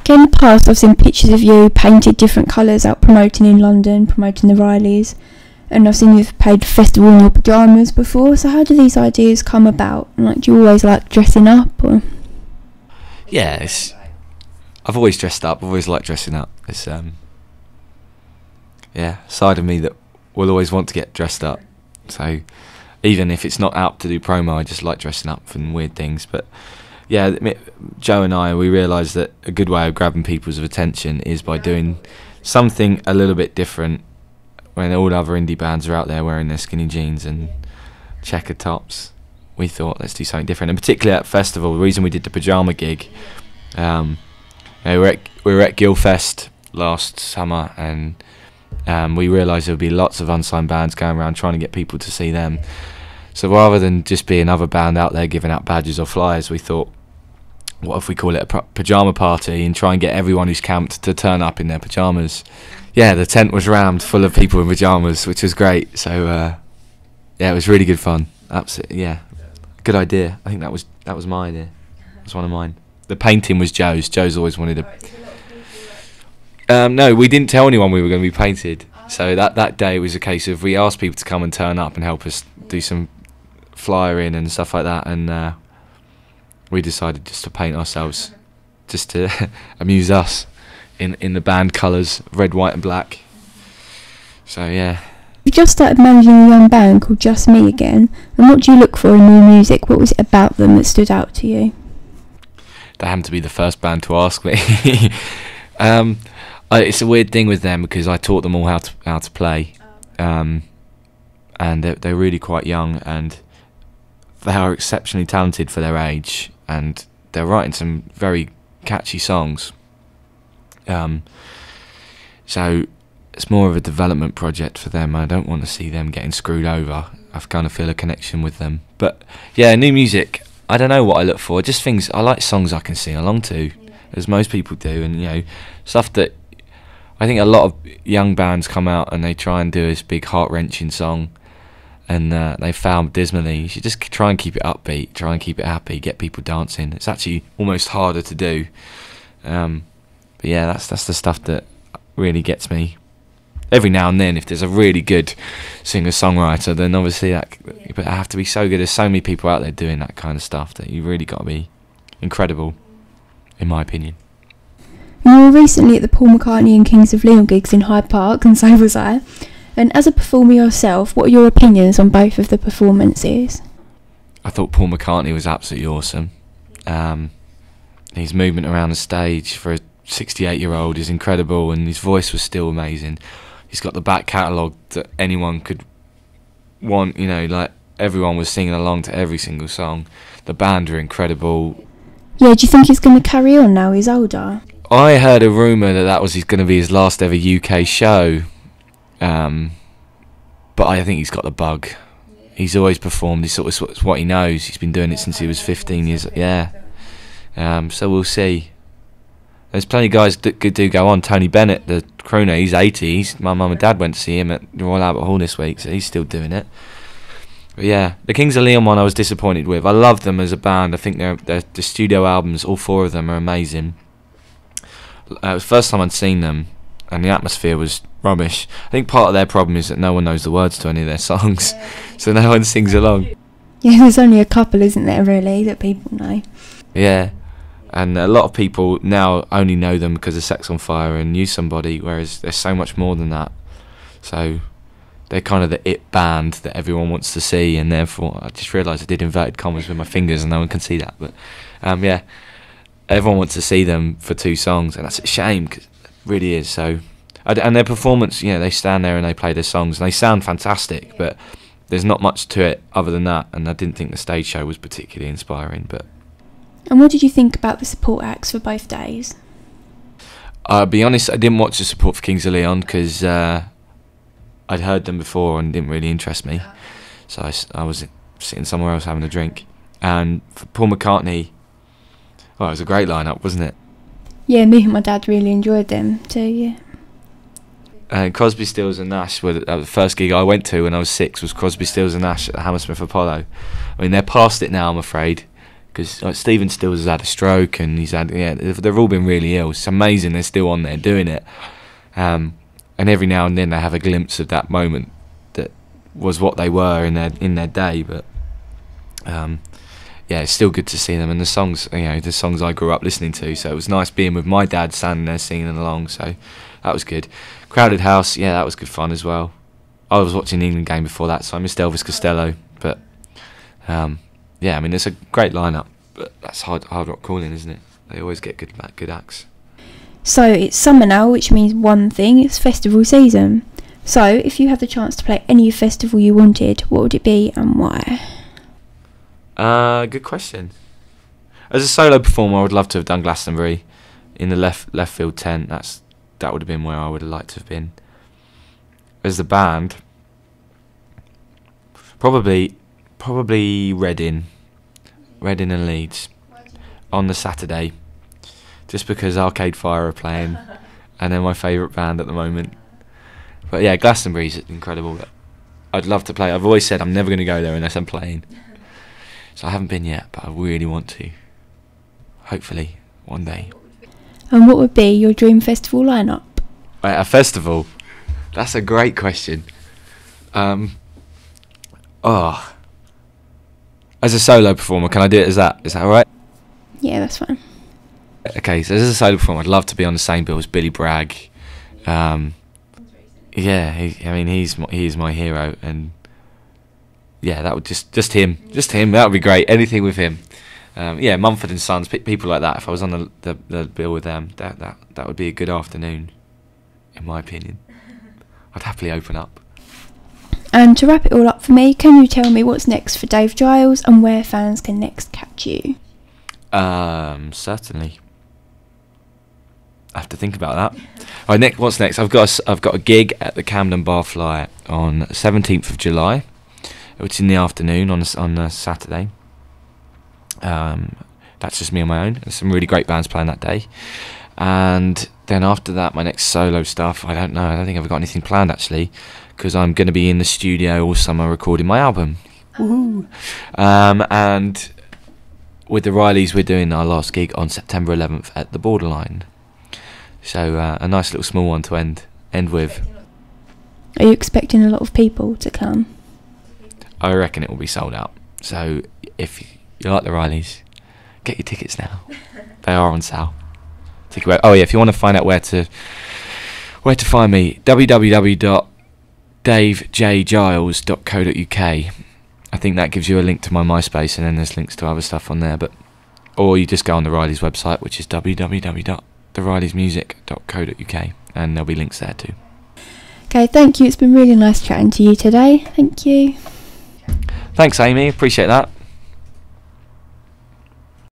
Okay, in the past I've seen pictures of you painted different colours out promoting in London, promoting the Rileys, and I've seen you've played festival in your pyjamas before, so how do these ideas come about? Like, do you always like dressing up? Or? Yeah, I've always dressed up, I've always liked dressing up. It's side of me that will always want to get dressed up. So even if it's not out to do promo, I just like dressing up for weird things. But yeah, Joe and we realised that a good way of grabbing people's attention is by doing something a little bit different when all other indie bands are out there wearing their skinny jeans and checkered tops. We thought, let's do something different. And particularly at festival, the reason we did the pyjama gig, we were at Guildfest last summer, and we realised there would be lots of unsigned bands going around trying to get people to see them. So rather than just be another band out there giving out badges or flyers, we thought, what if we call it a pyjama party and try and get everyone who's camped to turn up in their pyjamas? Yeah, the tent was rammed full of people in pyjamas, which was great. So it was really good fun. Absolutely, yeah, good idea. I think that was my idea. It was one of mine. The painting was Joe's. Joe's always wanted a. No, we didn't tell anyone we were going to be painted. So that day was a case of we asked people to come and turn up and help us do some flyering and stuff like that, and we decided just to paint ourselves, just to amuse us, in the band colours, red, white and black. So yeah. You just started managing a young band called Just Me Again, and what do you look for in new music? What was it about them that stood out to you? They happened to be the first band to ask me. It's a weird thing with them because I taught them all how to play, and they're really quite young, and they are exceptionally talented for their age, and they're writing some very catchy songs. So it's more of a development project for them. I don't want to see them getting screwed over. I kind of feel a connection with them. But yeah, new music, I don't know what I look for. Just things, I like songs I can sing along to, as most people do, and stuff that I think a lot of young bands come out and they try and do this big heart-wrenching song, and they fail dismally. You should just try and keep it upbeat, try and keep it happy, get people dancing. It's actually almost harder to do. But yeah, that's the stuff that really gets me. Every now and then, if there's a really good singer-songwriter, then obviously but I have to be so good. There's so many people out there doing that kind of stuff that you really got to be incredible, in my opinion. You were recently at the Paul McCartney and Kings of Leon gigs in Hyde Park, and so was I. And as a performer yourself, what are your opinions on both of the performances? I thought Paul McCartney was absolutely awesome. His movement around the stage for a 68-year-old is incredible, and his voice was still amazing. He's got the back catalogue that anyone could want, like everyone was singing along to every single song. The band are incredible. Yeah, do you think he's going to carry on now he's older? I heard a rumour that was going to be his last ever UK show, but I think he's got the bug. He's always performed. It's what he knows. He's been doing it since he was 15 years. Yeah. So we'll see. There's plenty of guys that do go on. Tony Bennett, the crooner, he's 80. My mum and dad went to see him at the Royal Albert Hall this week, so he's still doing it. But yeah, the Kings of Leon one I was disappointed with. I love them as a band. I think the studio albums, all four of them, are amazing. It was the first time I'd seen them, and the atmosphere was rubbish. I think part of their problem is that no one knows the words to any of their songs, so no one sings along. Yeah, there's only a couple, isn't there, really, that people know? Yeah. And a lot of people now only know them because of Sex on Fire and Use Somebody, whereas there's so much more than that. So they're kind of the it band that everyone wants to see, and therefore I just realised I did inverted commas with my fingers and no one can see that. But yeah, everyone wants to see them for two songs, and that's a shame, cause it really is. So, and their performance, they stand there and they play their songs and they sound fantastic, but there's not much to it other than that, and I didn't think the stage show was particularly inspiring. But. And what did you think about the support acts for both days? I'll be honest, I didn't watch the support for Kings of Leon because I'd heard them before and didn't really interest me. So I was sitting somewhere else having a drink. And for Paul McCartney, it was a great lineup, wasn't it? Yeah, me and my dad really enjoyed them too, yeah. And Crosby, Stills and Nash were the first gig I went to when I was 6, was Crosby, Stills and Nash at the Hammersmith Apollo. I mean, they're past it now, I'm afraid, because like, Stephen Stills has had a stroke, and they've all been really ill. It's amazing they're still on there doing it, and every now and then they have a glimpse of that moment that was what they were in their day. But yeah, it's still good to see them, and the songs I grew up listening to. So it was nice being with my dad, standing there singing along. So that was good. Crowded House, yeah, that was good fun as well. I was watching the England game before that, so I missed Elvis Costello. But yeah, I mean, it's a great lineup, but that's hard rock calling, isn't it? They always get good acts. So it's summer now, which means one thing, it's festival season. So if you had the chance to play any festival you wanted, what would it be and why? Good question. As a solo performer, I would love to have done Glastonbury in the left field tent. That would have been where I would have liked to have been. As the band, probably Reading and Leeds on the Saturday, just because Arcade Fire are playing, and they're my favourite band at the moment. But yeah, Glastonbury's incredible. I'd love to play. I've always said I'm never going to go there unless I'm playing. So I haven't been yet, but I really want to. Hopefully, one day. And what would be your dream festival lineup? Right, a festival? That's a great question. As a solo performer, can I do it as that? Is that alright? Yeah, that's fine. Okay, so as a solo performer, I'd love to be on the same bill as Billy Bragg. Yeah, he's my hero, and yeah, that would just him. That would be great. Anything with him. Yeah, Mumford & Sons, people like that. If I was on the bill with them, that would be a good afternoon, in my opinion. I'd happily open up. And to wrap it all up for me, can you tell me what's next for Dave Giles and where fans can next catch you? Certainly. I have to think about that. All right, what's next? I've got a gig at the Camden Barfly on 17th of July, which is in the afternoon on a Saturday. That's just me on my own. There's some really great bands playing that day. And then after that, my next solo stuff, I don't know. I don't think I've got anything planned, actually, because I'm going to be in the studio all summer recording my album. Woohoo! And with the Rileys, we're doing our last gig on September 11th at the Borderline. So a nice little small one to end with. Are you expecting a lot of people to come? I reckon it will be sold out. So if you like the Rileys, get your tickets now. They are on sale. Oh yeah, if you want to find out where to find me, www.davejgiles.co.uk. I think that gives you a link to my MySpace, and then there's links to other stuff on there. Or you just go on the Rileys website, which is www.therileysmusic.co.uk, and there'll be links there too. Okay, thank you. It's been really nice chatting to you today. Thank you. Thanks, Amy. Appreciate that.